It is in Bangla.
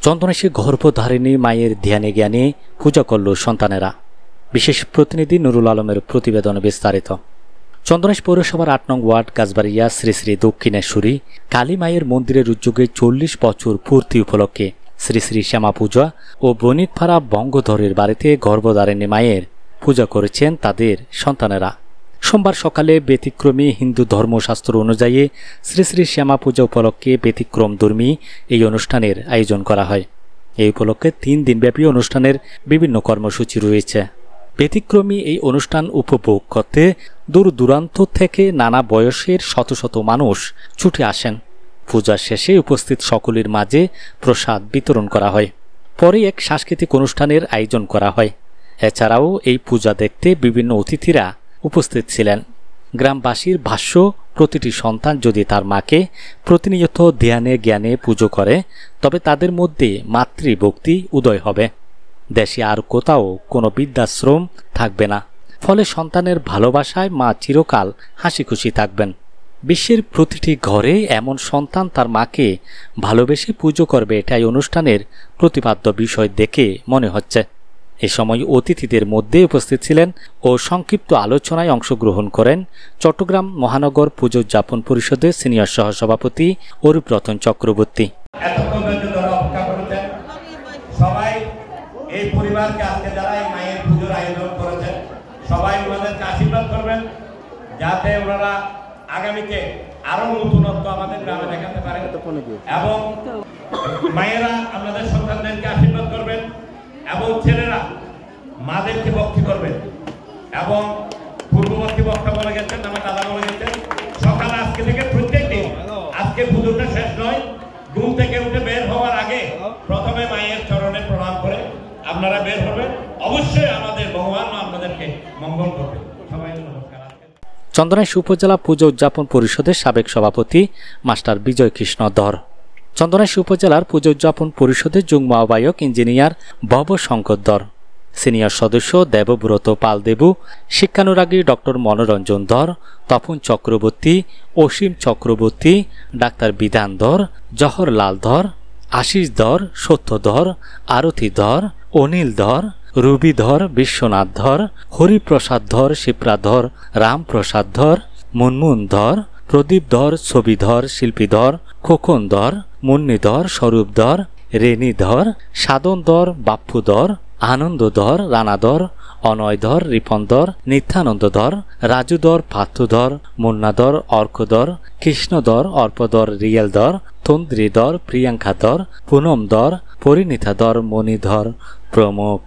চন্দনেশে গর্ভধারিণী মায়ের ধ্যানে জ্ঞানে পূজা করল সন্তানেরা। বিশেষ প্রতিনিধি নুরুল আলমের প্রতিবেদনে বিস্তারিত। চন্দনেশ পৌরসভার ৮ নং ওয়ার্ড গাছবাড়িয়া শ্রী শ্রী দক্ষিণেশ্বরী কালী মায়ের মন্দিরের উদ্যোগে ৪০ বছর পূর্তি উপলক্ষে শ্রী শ্রী শ্যামা পূজা ও বণিকপাড়া বঙ্গধরের বাড়িতে গর্ভধারিণী মায়ের পূজা করেছেন তাদের সন্তানেরা। সোমবার সকালে ব্যতিক্রমী হিন্দু ধর্মশাস্ত্র অনুযায়ী শ্রী শ্রী শ্যামা পূজা উপলক্ষে ব্যতিক্রমধর্মী এই অনুষ্ঠানের আয়োজন করা হয়। এই উপলক্ষে ৩ দিনব্যাপী অনুষ্ঠানের বিভিন্ন কর্মসূচি রয়েছে। ব্যতিক্রমী এই অনুষ্ঠান উপভোগ করতে দূর দূরান্ত থেকে নানা বয়সের শত শত মানুষ ছুটে আসেন। পূজা শেষে উপস্থিত সকলের মাঝে প্রসাদ বিতরণ করা হয়। পরে এক সাংস্কৃতিক অনুষ্ঠানের আয়োজন করা হয়। এছাড়াও এই পূজা দেখতে বিভিন্ন অতিথিরা উপস্থিত ছিলেন। গ্রামবাসীর ভাষ্য, প্রতিটি সন্তান যদি তার মাকে প্রতিনিয়ত ধ্যানে জ্ঞানে পুজো করে তবে তাদের মধ্যে মাতৃভক্তি উদয় হবে। দেশে আর কোথাও কোনো বৃদ্ধাশ্রম থাকবে না। ফলে সন্তানের ভালোবাসায় মা চিরকাল হাসি খুশি থাকবেন। বিশ্বের প্রতিটি ঘরে এমন সন্তান তার মাকে ভালোবেসে পুজো করবে, এটাই অনুষ্ঠানের প্রতিপাদ্য বিষয় দেখে মনে হচ্ছে। এ সময় অতিথিদের মধ্যে উপস্থিত ছিলেন ও সংক্ষিপ্ত আলোচনায় অংশগ্রহণ করেন চট্টগ্রাম মহানগর পুজো উদযাপন পরিষদের সিনিয়র সহসভাপতি অরূপ রতন চক্রবর্তী। সবাই এই পরিবারকে আজকে যারা এই মায়ের পুজোর আয়োজন করেছেন সবাই ওনাদেরকে আশীর্বাদ করবেন যাতে ওনারা আগামীতে আরো নতুনত্ব আমাদের গ্রামে দেখাতে পারেন এবং মায়েরা আপনাদের সন্তানদেরকে আশীর্বাদ করবেন এবং ছেলেরা মাদেরকে ভক্তি করবেন। এবং পূর্ববর্তী বক্তা বলে গেছেন, আমার দাদা বলে গেছেন, সকালে আজকে থেকে প্রত্যেক দিন, আজকে পুজোটা শেষ নয়, ঘুম থেকে উঠে বের হওয়ার আগে প্রথমে মায়ের চরণে প্রণাম করে আপনারা বের হবেন। অবশ্যই আমাদের ভগবান আপনাদেরকে মঙ্গল করবে। সবাই নমস্কার। চন্দনেশ উপজেলা পুজো উদযাপন পরিষদের সাবেক সভাপতি মাস্টার বিজয় কৃষ্ণ ধর, চন্দনেশ উপজেলার পুজো উদযাপন পরিষদের যুগ্ম আহ্বায়ক ইঞ্জিনিয়ার ভব শঙ্কর ধর, সিনিয়র সদস্য দেবব্রত পাল দেবু, শিক্ষানুরাগী ডক্টর মনোরঞ্জন ধর, তপন চক্রবর্তী, অসীম চক্রবর্তী, ডাক্তার বিধান ধর, জহরলাল ধর, আশিস ধর, সত্য ধর, আরতি ধর, অনিল ধর, রুবি ধর, বিশ্বনাথ ধর, হরিপ্রসাদ ধর, শিপ্রা ধর, রামপ্রসাদ ধর, মুনমুন ধর, প্রদীপ ধর, ছবি ধর, শিল্পী ধর, খোকন ধর, মুন্নি ধর, স্বরূপ ধর, রেণী ধর, সাধন ধর, বাপ্পু ধর, আনন্দ ধর, রানা ধর, অনয় ধর, রিপন ধর, নিত্যানন্দ ধর, রাজু ধর, পার্থ ধর, মুন্না ধর, অর্ক ধর, কৃষ্ণ ধর, অর্প ধর, রিয়েল ধর, তন্দ্রী ধর, প্রিয়াঙ্কা ধর, পুনম ধর, পরিণীতা ধর, মণি ধর প্রমুখ।